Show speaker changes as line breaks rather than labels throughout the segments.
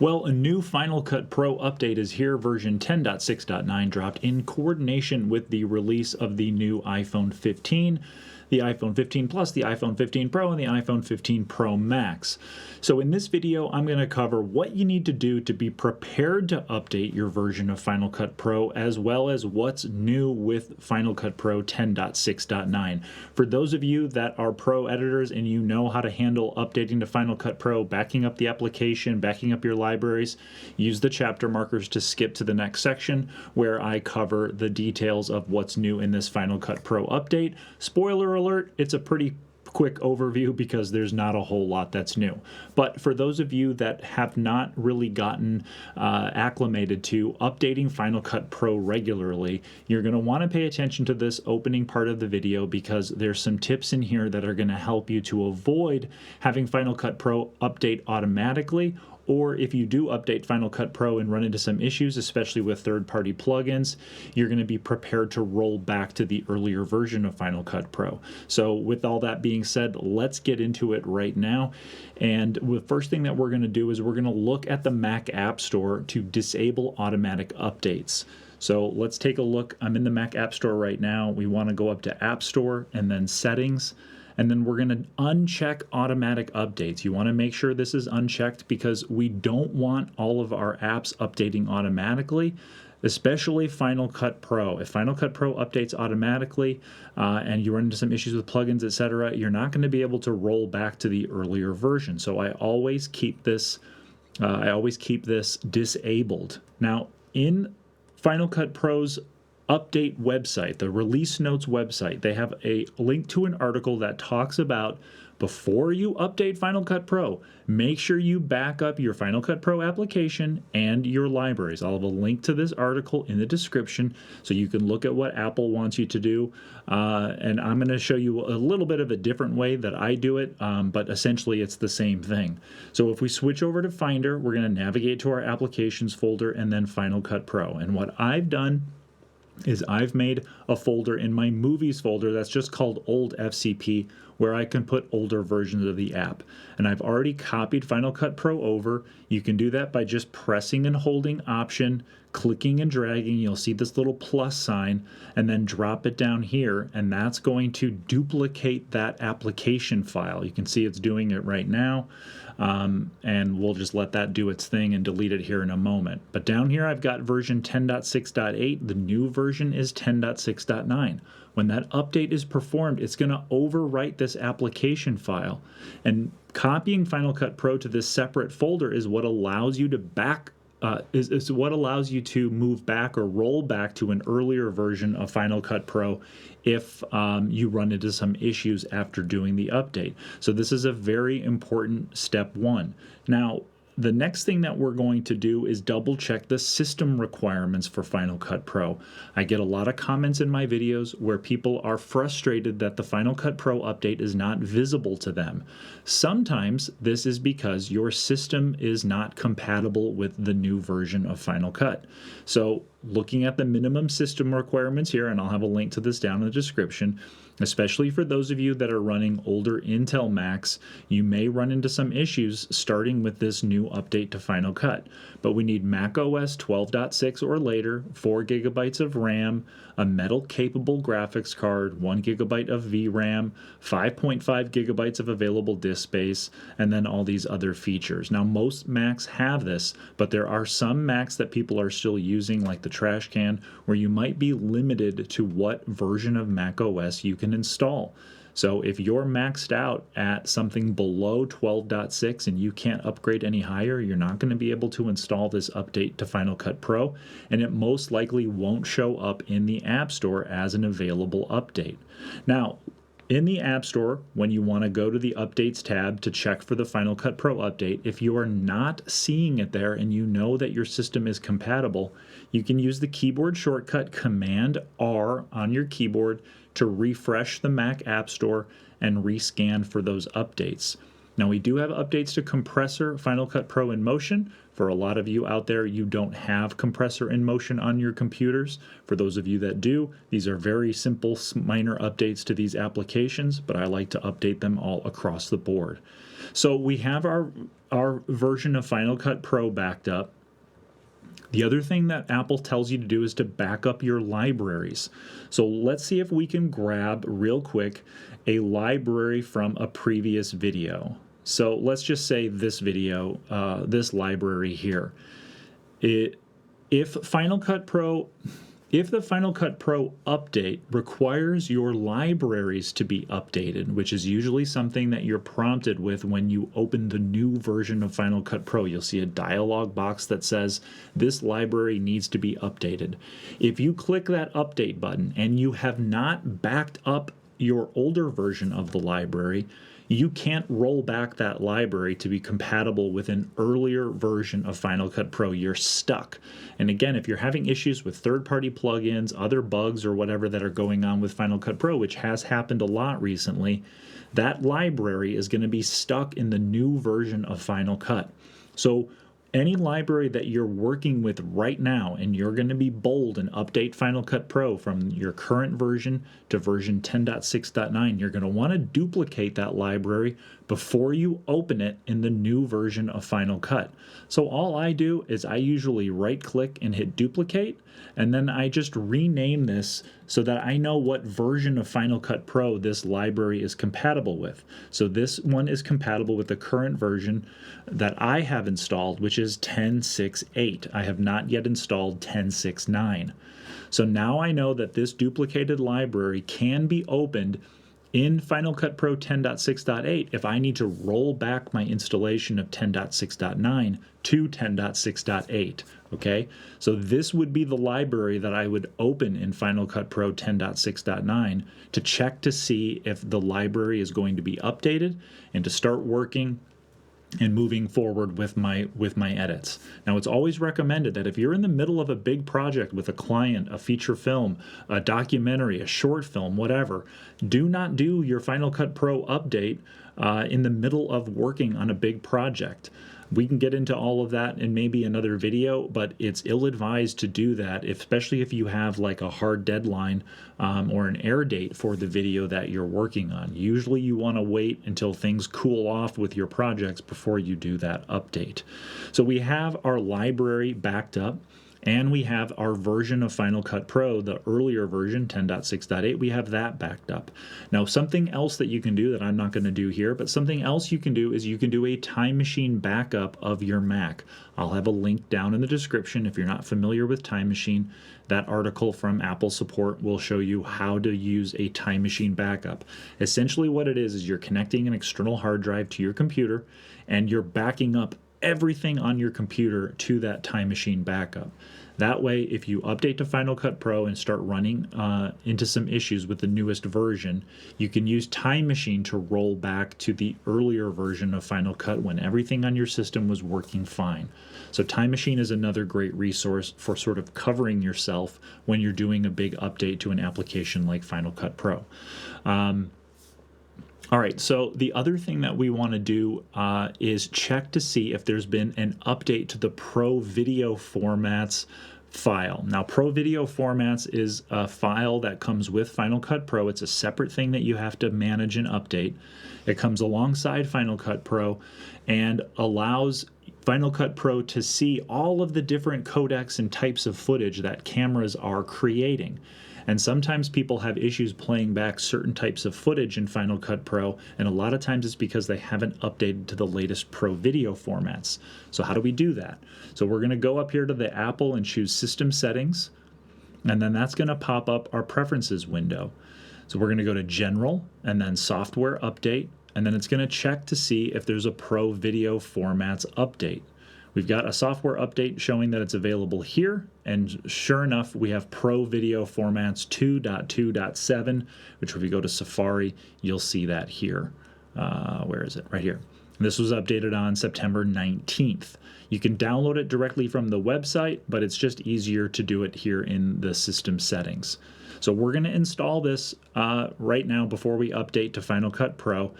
Well, a new Final Cut Pro update is here. Version 10.6.9 dropped in coordination with the release of the new iPhone 15, the iPhone 15 Plus, the iPhone 15 Pro, and the iPhone 15 Pro Max. So in this video, I'm going to cover what you need to do to be prepared to update your version of Final Cut Pro, as well as what's new with Final Cut Pro 10.6.9. For those of you that are pro editors and you know how to handle updating to Final Cut Pro, backing up the application, backing up your libraries, use the chapter markers to skip to the next section where I cover the details of what's new in this Final Cut Pro update. Spoiler alert, it's a pretty quick overview because there's not a whole lot that's new. But for those of you that have not really gotten acclimated to updating Final Cut Pro regularly, you're going to want to pay attention to this opening part of the video because there's some tips in here that are going to help you to avoid having Final Cut Pro update automatically, or if you do update Final Cut Pro and run into some issues, especially with third-party plugins, you're going to be prepared to roll back to the earlier version of Final Cut Pro. So with all that being said, let's get into it right now. And the first thing that we're going to do is we're going to look at the Mac App Store to disable automatic updates. So let's take a look. I'm in the Mac App Store right now. We want to go up to App Store and then Settings. And then we're going to uncheck automatic updates. You want to make sure this is unchecked because we don't want all of our apps updating automatically, especially Final Cut Pro. If Final Cut Pro updates automatically and you run into some issues with plugins, etc., you're not going to be able to roll back to the earlier version. So I always keep this disabled. Now, in Final Cut Pro's update website, the release notes website, they have a link to an article that talks about before you update Final Cut Pro, make sure you back up your Final Cut Pro application and your libraries. I'll have a link to this article in the description so you can look at what Apple wants you to do. And I'm going to show you a little bit of a different way that I do it, but essentially it's the same thing. So if we switch over to Finder, we're going to navigate to our Applications folder and then Final Cut Pro. And what I've done is I've made a folder in my Movies folder that's just called Old FCP where I can put older versions of the app. And I've already copied Final Cut Pro over. You can do that by just pressing and holding Option, clicking and dragging. You'll see this little plus sign and then drop it down here, and that's going to duplicate that application file. You can see it's doing it right now. And we'll just let that do its thing and delete it here in a moment. But down here I've got version 10.6.8. The new version is 10.6.9. When that update is performed, it's going to overwrite this application file. And copying Final Cut Pro to this separate folder is what allows you to is what allows you to move back or roll back to an earlier version of Final Cut Pro if you run into some issues after doing the update. So this is a very important step one. Now, the next thing that we're going to do is double check the system requirements for Final Cut Pro. I get a lot of comments in my videos where people are frustrated that the Final Cut Pro update is not visible to them. Sometimes this is because your system is not compatible with the new version of Final Cut. So looking at the minimum system requirements here, and I'll have a link to this down in the description, especially for those of you that are running older Intel Macs, you may run into some issues starting with this new update to Final Cut. But we need Mac OS 12.6 or later, 4 gigabytes of RAM, a metal-capable graphics card, 1 gigabyte of VRAM, 5.5 gigabytes of available disk space, and then all these other features. Now, most Macs have this, but there are some Macs that people are still using, like the trash can, where you might be limited to what version of Mac OS you can install. So if you're maxed out at something below 12.6 and you can't upgrade any higher, you're not going to be able to install this update to Final Cut Pro, and it most likely won't show up in the App Store as an available update. Now, in the App Store, when you want to go to the Updates tab to check for the Final Cut Pro update, if you are not seeing it there and you know that your system is compatible, you can use the keyboard shortcut Command-R on your keyboard to refresh the Mac App Store and rescan for those updates. Now, we do have updates to Compressor, Final Cut Pro in Motion. For a lot of you out there, you don't have Compressor in Motion on your computers. For those of you that do, these are very simple, minor updates to these applications, but I like to update them all across the board. So we have our version of Final Cut Pro backed up. The other thing that Apple tells you to do is to back up your libraries. So let's see if we can grab real quick a library from a previous video. So let's just say this video, this library here. If the Final Cut Pro update requires your libraries to be updated, which is usually something that you're prompted with when you open the new version of Final Cut Pro, you'll see a dialog box that says this library needs to be updated. If you click that update button and you have not backed up your older version of the library, you can't roll back that library to be compatible with an earlier version of Final Cut Pro. You're stuck. And again, if you're having issues with third-party plugins, other bugs or whatever that are going on with Final Cut Pro, which has happened a lot recently, that library is going to be stuck in the new version of Final Cut. So any library that you're working with right now, and you're going to be bold and update Final Cut Pro from your current version to version 10.6.9, you're going to want to duplicate that library before you open it in the new version of Final Cut. So all I do is I usually right-click and hit duplicate, and then I just rename this so that I know what version of Final Cut Pro this library is compatible with. So this one is compatible with the current version that I have installed, which is 10.6.8. I have not yet installed 10.6.9. So now I know that this duplicated library can be opened in Final Cut Pro 10.6.8 if I need to roll back my installation of 10.6.9 to 10.6.8. Okay, so this would be the library that I would open in Final Cut Pro 10.6.9 to check to see if the library is going to be updated and to start working and moving forward with my edits. Now, it's always recommended that if you're in the middle of a big project with a client, a feature film, a documentary, a short film, whatever, do not do your Final Cut Pro update in the middle of working on a big project. We can get into all of that in maybe another video, but it's ill-advised to do that, especially if you have like a hard deadline or an air date for the video that you're working on. Usually you want to wait until things cool off with your projects before you do that update. So we have our library backed up, and we have our version of Final Cut Pro, the earlier version, 10.6.8, we have that backed up. Now, something else that you can do that I'm not going to do here, but something else you can do is you can do a time machine backup of your Mac. I'll have a link down in the description if you're not familiar with Time Machine. That article from Apple Support will show you how to use a time machine backup. Essentially what it is you're connecting an external hard drive to your computer, and you're backing up everything on your computer to that time machine backup. That way, if you update to Final Cut Pro and start running into some issues with the newest version, you can use Time Machine to roll back to the earlier version of Final Cut when everything on your system was working fine. So Time Machine is another great resource for sort of covering yourself when you're doing a big update to an application like Final Cut Pro. All right, so the other thing that we want to do is check to see if there's been an update to the Pro Video Formats file. Now, Pro Video Formats is a file that comes with Final Cut Pro. It's a separate thing that you have to manage and update. It comes alongside Final Cut Pro and allows Final Cut Pro to see all of the different codecs and types of footage that cameras are creating. And sometimes people have issues playing back certain types of footage in Final Cut Pro, and a lot of times it's because they haven't updated to the latest Pro Video formats. So how do we do that? So we're going to go up here to the Apple and choose System Settings, and then that's going to pop up our Preferences window. So we're going to go to General, and then Software Update, and then it's going to check to see if there's a Pro Video Formats update. We've got a software update showing that it's available here, and sure enough, we have Pro Video Formats 2.2.7, which if you go to Safari, you'll see that here. Where is it? Right here. This was updated on September 19th. You can download it directly from the website, but it's just easier to do it here in the system settings. So we're going to install this right now before we update to Final Cut Pro.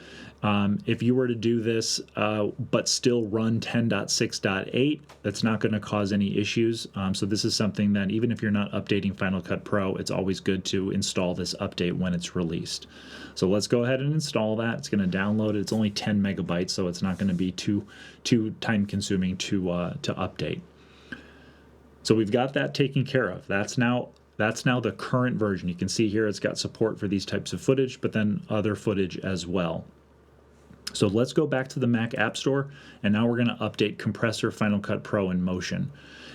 If you were to do this but still run 10.6.8, that's not going to cause any issues. So this is something that even if you're not updating Final Cut Pro, it's always good to install this update when it's released. So let's go ahead and install that. It's going to download it. It's only 10 megabytes, so it's not going to be too time consuming to update. So we've got that taken care of. That's now the current version. You can see here it's got support for these types of footage, but then other footage as well. So let's go back to the Mac App Store, and now we're going to update Compressor Final Cut Pro in Motion.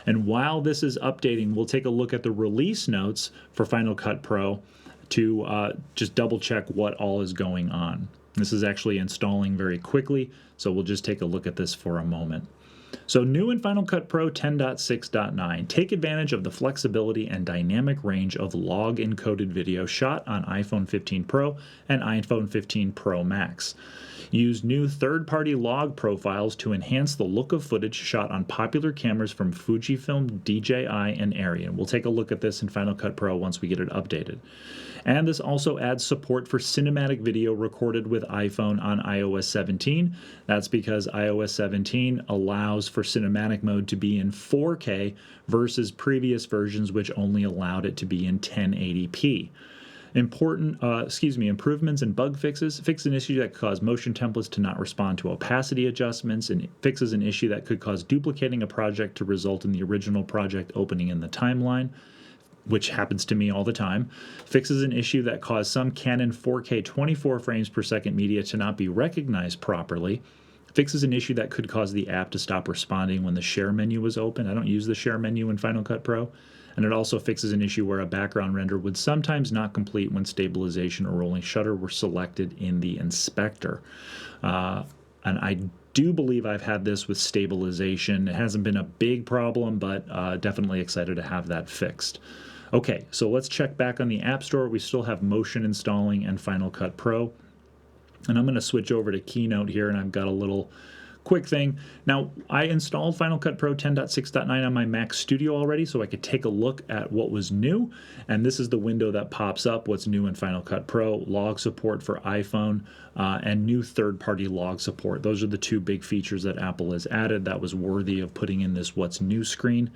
And while this is updating, we'll take a look at the release notes for Final Cut Pro to just double check what all is going on. This is actually installing very quickly, so we'll just take a look at this for a moment. So new in Final Cut Pro 10.6.9, take advantage of the flexibility and dynamic range of log encoded video shot on iPhone 15 Pro and iPhone 15 Pro Max. Use new third-party log profiles to enhance the look of footage shot on popular cameras from Fujifilm, DJI, and Arri. And we'll take a look at this in Final Cut Pro once we get it updated. And this also adds support for cinematic video recorded with iPhone on iOS 17. That's because iOS 17 allows for cinematic mode to be in 4K versus previous versions which only allowed it to be in 1080p. Improvements and bug fixes. Fix an issue that caused motion templates to not respond to opacity adjustments, and fixes an issue that could cause duplicating a project to result in the original project opening in the timeline, which happens to me all the time. Fixes an issue that caused some Canon 4K 24 frames per second media to not be recognized properly. Fixes an issue that could cause the app to stop responding when the share menu was open. I don't use the share menu in Final Cut Pro. And it also fixes an issue where a background render would sometimes not complete when stabilization or rolling shutter were selected in the inspector. And I do believe I've had this with stabilization. It hasn't been a big problem, but definitely excited to have that fixed. Okay, so let's check back on the App Store. We still have Motion installing and Final Cut Pro. And I'm going to switch over to Keynote here, and I've got a little quick thing. Now, I installed Final Cut Pro 10.6.9 on my Mac Studio already, so I could take a look at what was new. And this is the window that pops up, what's new in Final Cut Pro, log support for iPhone, and new third-party log support. Those are the two big features that Apple has added that was worthy of putting in this What's New screen.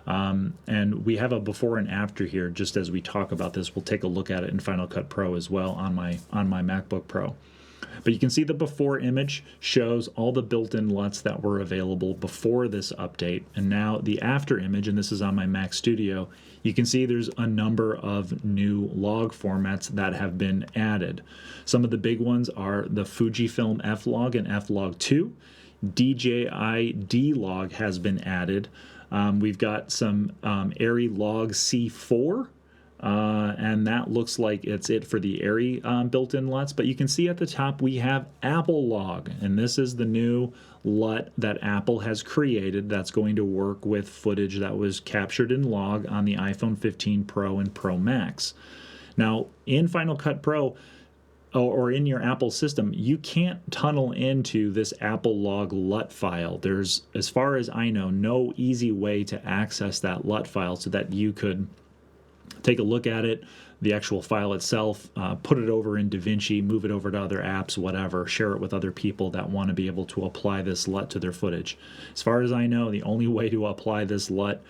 And we have a before and after here, just as we talk about this. We'll take a look at it in Final Cut Pro as well on my MacBook Pro. But you can see the before image shows all the built-in LUTs that were available before this update. And now the after image, and this is on my Mac Studio, you can see there's a number of new log formats that have been added. Some of the big ones are the Fujifilm F-Log and F-Log 2. DJI D-Log has been added. We've got some Arri Log C4. And that looks like it's it for the Arri built-in LUTs. But you can see at the top we have Apple Log, and this is the new LUT that Apple has created that's going to work with footage that was captured in log on the iPhone 15 Pro and Pro Max. Now, in Final Cut Pro, or in your Apple system, you can't tunnel into this Apple Log LUT file. There's, as far as I know, no easy way to access that LUT file so that you could take a look at it, the actual file itself, put it over in DaVinci, move it over to other apps, whatever, share it with other people that want to be able to apply this LUT to their footage. As far as I know, the only way to apply this LUT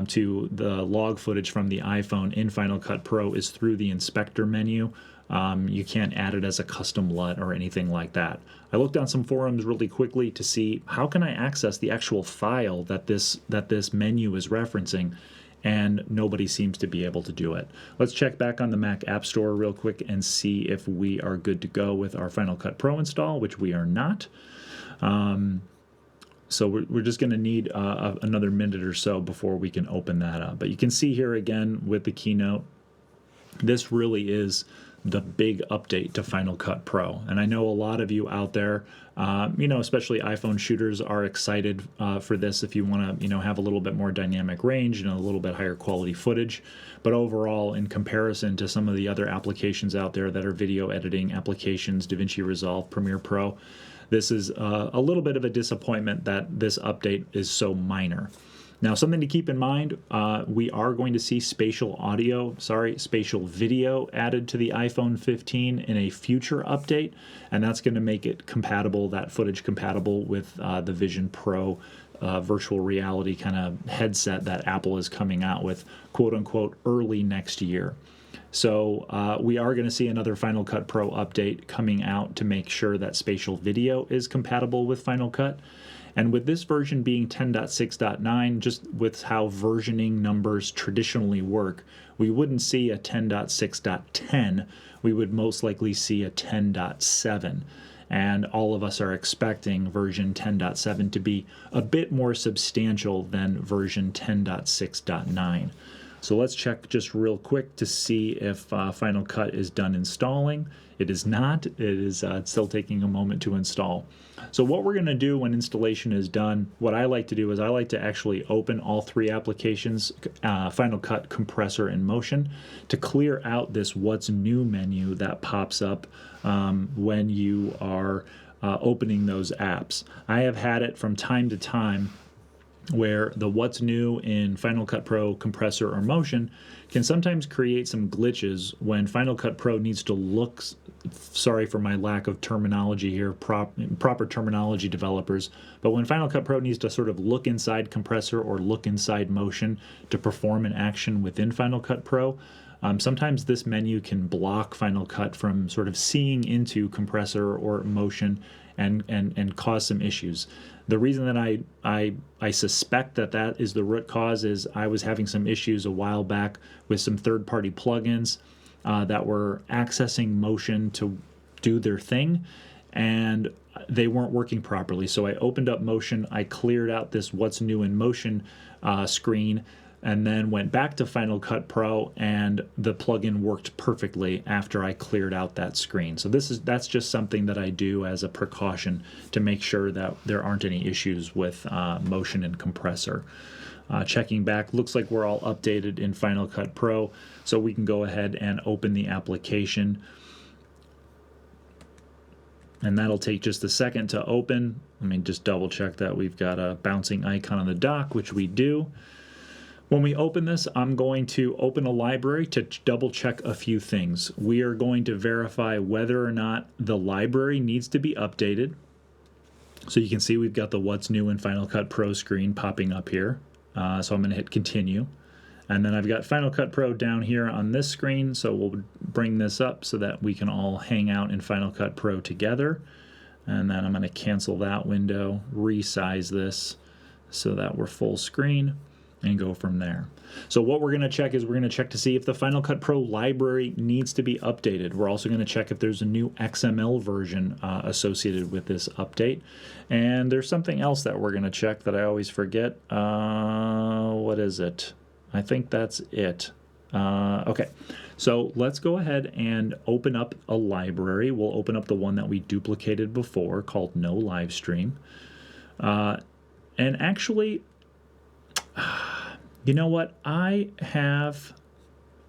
to the log footage from the iPhone in Final Cut Pro is through the inspector menu. You can't add it as a custom LUT or anything like that. I looked on some forums really quickly to see how can I access the actual file that this menu is referencing, and nobody seems to be able to do it. Let's check back on the Mac App Store real quick and see if we are good to go with our Final Cut Pro install, which we are not. So we're just going to need another minute or so before we can open that up. But you can see here again with the Keynote, this really is the big update to Final Cut Pro. And I know a lot of you out there, especially iPhone shooters, are excited for this if you want to, have a little bit more dynamic range and a little bit higher quality footage. But overall, in comparison to some of the other applications out there that are video editing applications, DaVinci Resolve, Premiere Pro, this is a little bit of a disappointment that this update is so minor. Now, something to keep in mind, we are going to see spatial video added to the iPhone 15 in a future update, and that's going to make it compatible, that footage compatible with the Vision Pro virtual reality kind of headset that Apple is coming out with, quote unquote, early next year. So we are going to see another Final Cut Pro update coming out to make sure that spatial video is compatible with Final Cut. And with this version being 10.6.9, just with how versioning numbers traditionally work, we wouldn't see a 10.6.10. We would most likely see a 10.7. And all of us are expecting version 10.7 to be a bit more substantial than version 10.6.9. So let's check just real quick to see if Final Cut is done installing. It is not. It is still taking a moment to install. So what we're going to do when installation is done, what I like to do is I like to actually open all three applications, Final Cut, Compressor, and Motion, to clear out this What's New menu that pops up when you are opening those apps. I have had it from time to time where the What's New in Final Cut Pro, Compressor, or Motion can sometimes create some glitches when Final Cut Pro needs to look, sorry for my lack of terminology here, proper terminology developers, but when Final Cut Pro needs to sort of look inside Compressor or look inside Motion to perform an action within Final Cut Pro, sometimes this menu can block Final Cut from sort of seeing into Compressor or Motion and cause some issues. The reason that I suspect that is the root cause is I was having some issues a while back with some third-party plugins that were accessing Motion to do their thing, and they weren't working properly. So I opened up Motion, I cleared out this What's New in Motion screen, and then went back to Final Cut Pro, and the plugin worked perfectly after I cleared out that screen. So that's just something that I do as a precaution to make sure that there aren't any issues with Motion and Compressor. Checking back, looks like we're all updated in Final Cut Pro, so we can go ahead and open the application. And that'll take just a second to open. Let me just double check that we've got a bouncing icon on the dock, which we do. When we open this, I'm going to open a library to double check a few things. We are going to verify whether or not the library needs to be updated. So you can see we've got the What's New in Final Cut Pro screen popping up here. So I'm going to hit Continue. And then I've got Final Cut Pro down here on this screen, so we'll bring this up so that we can all hang out in Final Cut Pro together. And then I'm going to cancel that window, resize this so that we're full screen, and go from there. So what we're going to check is we're going to check to see if the Final Cut Pro library needs to be updated. We're also going to check if there's a new XML version associated with this update. And there's something else that we're going to check that I always forget. What is it? I think that's it. Okay, so let's go ahead and open up a library. We'll open up the one that we duplicated before called No Live Stream. And actually, you know what? I have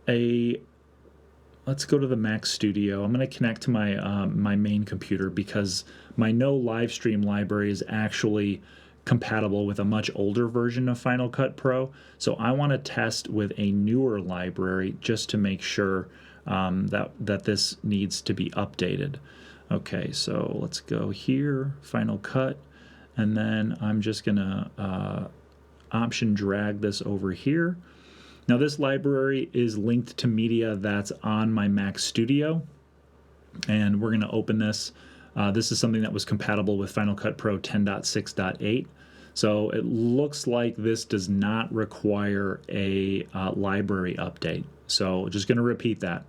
let's go to the Mac Studio. I'm going to connect to my my main computer because my No Live Stream library is actually compatible with a much older version of Final Cut Pro. So I want to test with a newer library just to make sure that this needs to be updated. Okay, so let's go here, Final Cut, and then I'm just going to option drag this over here. Now this library is linked to media that's on my Mac Studio, and we're going to open this. This is something that was compatible with Final Cut Pro 10.6.8. So it looks like this does not require a library update. So just going to repeat that.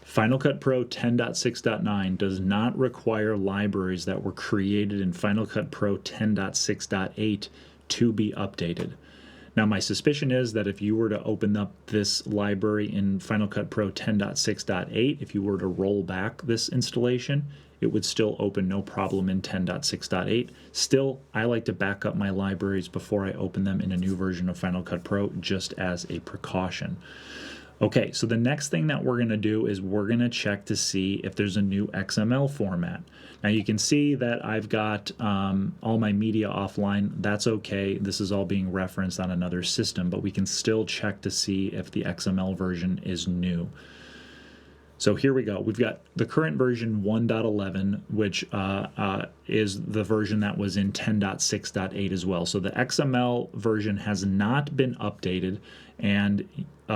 Final Cut Pro 10.6.9 does not require libraries that were created in Final Cut Pro 10.6.8 to be updated. Now my suspicion is that if you were to open up this library in Final Cut Pro 10.6.8, if you were to roll back this installation, it would still open no problem in 10.6.8. Still, I like to back up my libraries before I open them in a new version of Final Cut Pro just as a precaution. Okay, so the next thing that we're going to do is we're going to check to see if there's a new XML format. Now you can see that I've got all my media offline. That's okay. This is all being referenced on another system, but we can still check to see if the XML version is new. So here we go. We've got the current version 1.11, which is the version that was in 10.6.8 as well. So the XML version has not been updated. And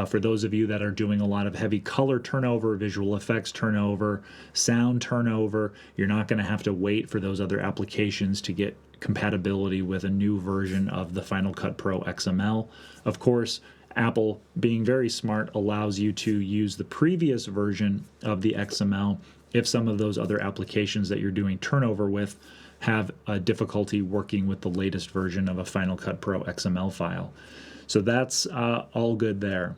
for those of you that are doing a lot of heavy color turnover, visual effects turnover, sound turnover, you're not going to have to wait for those other applications to get compatibility with a new version of the Final Cut Pro XML. Of course, Apple, being very smart, allows you to use the previous version of the XML if some of those other applications that you're doing turnover with have a difficulty working with the latest version of a Final Cut Pro XML file. So that's all good there.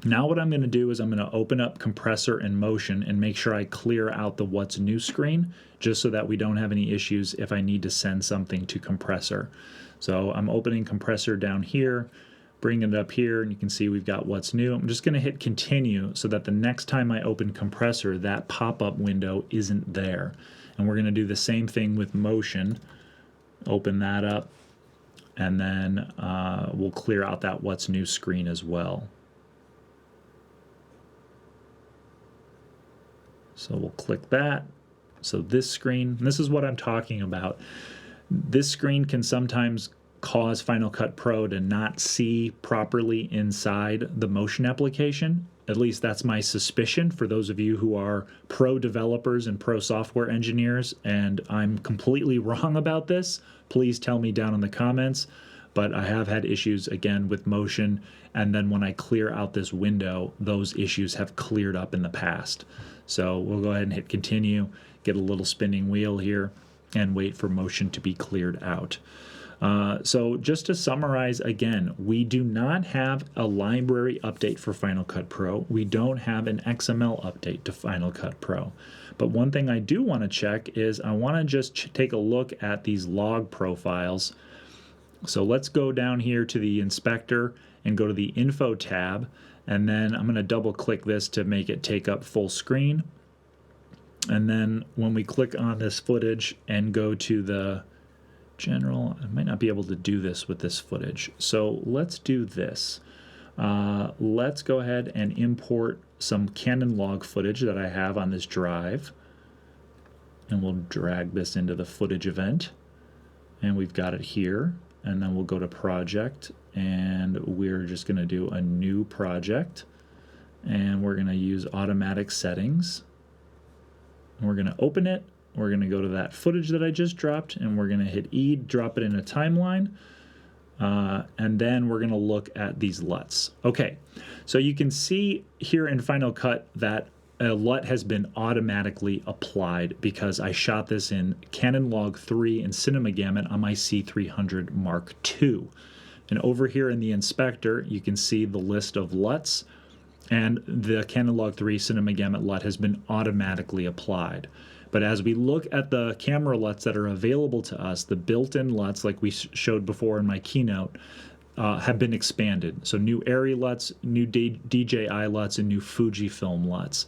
Now what I'm going to do is I'm going to open up Compressor and Motion and make sure I clear out the What's New screen, just so that we don't have any issues if I need to send something to Compressor. So I'm opening Compressor down here, bringing it up here, and you can see we've got What's New. I'm just going to hit Continue so that the next time I open Compressor, that pop-up window isn't there. And we're going to do the same thing with Motion. Open that up, and then we'll clear out that What's New screen as well. So we'll click that. So this screen, and this is what I'm talking about. This screen can sometimes cause Final Cut Pro to not see properly inside the Motion application. At least that's my suspicion for those of you who are pro developers and pro software engineers, and I'm completely wrong about this. Please tell me down in the comments. But I have had issues again with Motion, and then when I clear out this window, those issues have cleared up in the past. So we'll go ahead and hit Continue, get a little spinning wheel here, and wait for Motion to be cleared out. So just to summarize again, we do not have a library update for Final Cut Pro. We don't have an XML update to Final Cut Pro. But one thing I do want to check is I want to just take a look at these log profiles. So let's go down here to the inspector and go to the Info tab, and then I'm going to double click this to make it take up full screen. And then when we click on this footage and go to the General, I might not be able to do this with this footage. So let's do this. Let's go ahead and import some Canon log footage that I have on this drive. And we'll drag this into the footage event. And we've got it here. And then we'll go to Project. And we're just going to do a new project. And we're going to use automatic settings. And we're going to open it. We're going to go to that footage that I just dropped, and we're going to hit E, drop it in a timeline, and then we're going to look at these LUTs. Okay, so you can see here in Final Cut that a LUT has been automatically applied because I shot this in Canon Log 3 and Cinema Gamut on my C300 Mark II. And over here in the inspector, you can see the list of LUTs, and the Canon Log 3 Cinema Gamut LUT has been automatically applied. But as we look at the camera LUTs that are available to us, the built-in LUTs, like we showed before in my keynote, have been expanded. So new Arri LUTs, new DJI LUTs, and new Fujifilm LUTs.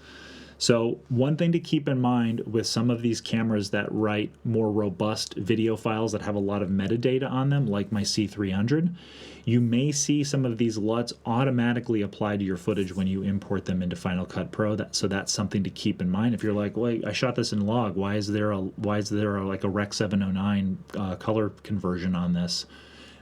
So one thing to keep in mind with some of these cameras that write more robust video files that have a lot of metadata on them, like my C300, you may see some of these LUTs automatically applied to your footage when you import them into Final Cut Pro. So that's something to keep in mind. If you're like, well, I shot this in log, why is there like a Rec 709 color conversion on this?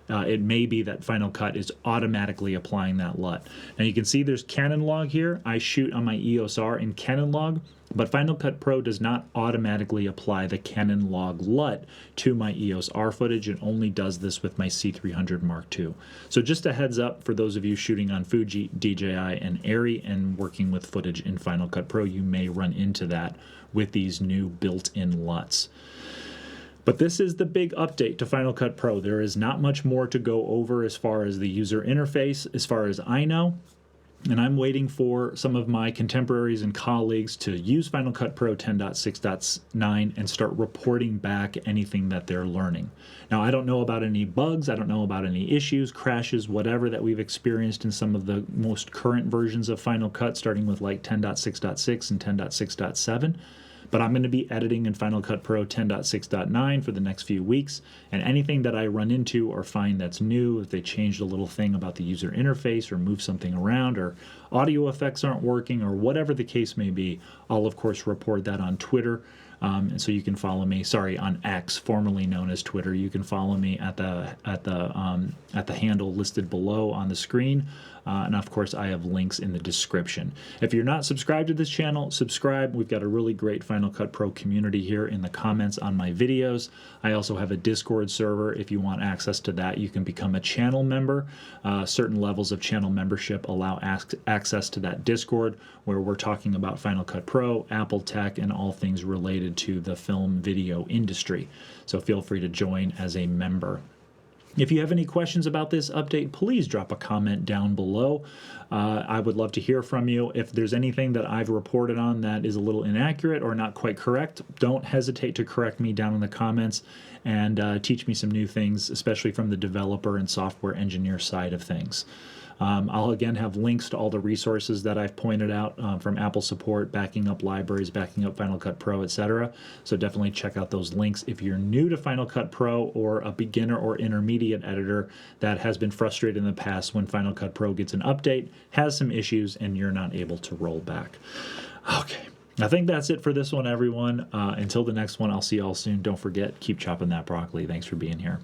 It may be that Final Cut is automatically applying that LUT. Now you can see there's Canon log here. I shoot on my EOS R in Canon log, but Final Cut Pro does not automatically apply the Canon log LUT to my EOS R footage. It only does this with my C300 Mark II. So just a heads up for those of you shooting on Fuji, DJI, and Arri and working with footage in Final Cut Pro, you may run into that with these new built-in LUTs. But this is the big update to Final Cut Pro. There is not much more to go over as far as the user interface, as far as I know. And I'm waiting for some of my contemporaries and colleagues to use Final Cut Pro 10.6.9 and start reporting back anything that they're learning. Now, I don't know about any bugs, I don't know about any issues, crashes, whatever that we've experienced in some of the most current versions of Final Cut, starting with like 10.6.6 and 10.6.7. But I'm going to be editing in Final Cut Pro 10.6.9 for the next few weeks, and anything that I run into or find that's new, if they changed a little thing about the user interface or move something around or audio effects aren't working or whatever the case may be, I'll of course report that on Twitter. And so you can follow me, on X, formerly known as Twitter. You can follow me at the handle listed below on the screen. And of course, I have links in the description. If you're not subscribed to this channel, subscribe. We've got a really great Final Cut Pro community here in the comments on my videos. I also have a Discord server. If you want access to that, you can become a channel member. Certain levels of channel membership allow access to that Discord, where we're talking about Final Cut Pro, Apple Tech, and all things related to the film video industry. So feel free to join as a member. If you have any questions about this update, please drop a comment down below. I would love to hear from you. If there's anything that I've reported on that is a little inaccurate or not quite correct, don't hesitate to correct me down in the comments and teach me some new things, especially from the developer and software engineer side of things. I'll again have links to all the resources that I've pointed out from Apple support, backing up libraries, backing up Final Cut Pro, etc. So definitely check out those links. If you're new to Final Cut Pro or a beginner or intermediate editor that has been frustrated in the past when Final Cut Pro gets an update, has some issues, and you're not able to roll back. Okay. I think that's it for this one, everyone. Until the next one, I'll see you all soon. Don't forget, keep chopping that broccoli. Thanks for being here.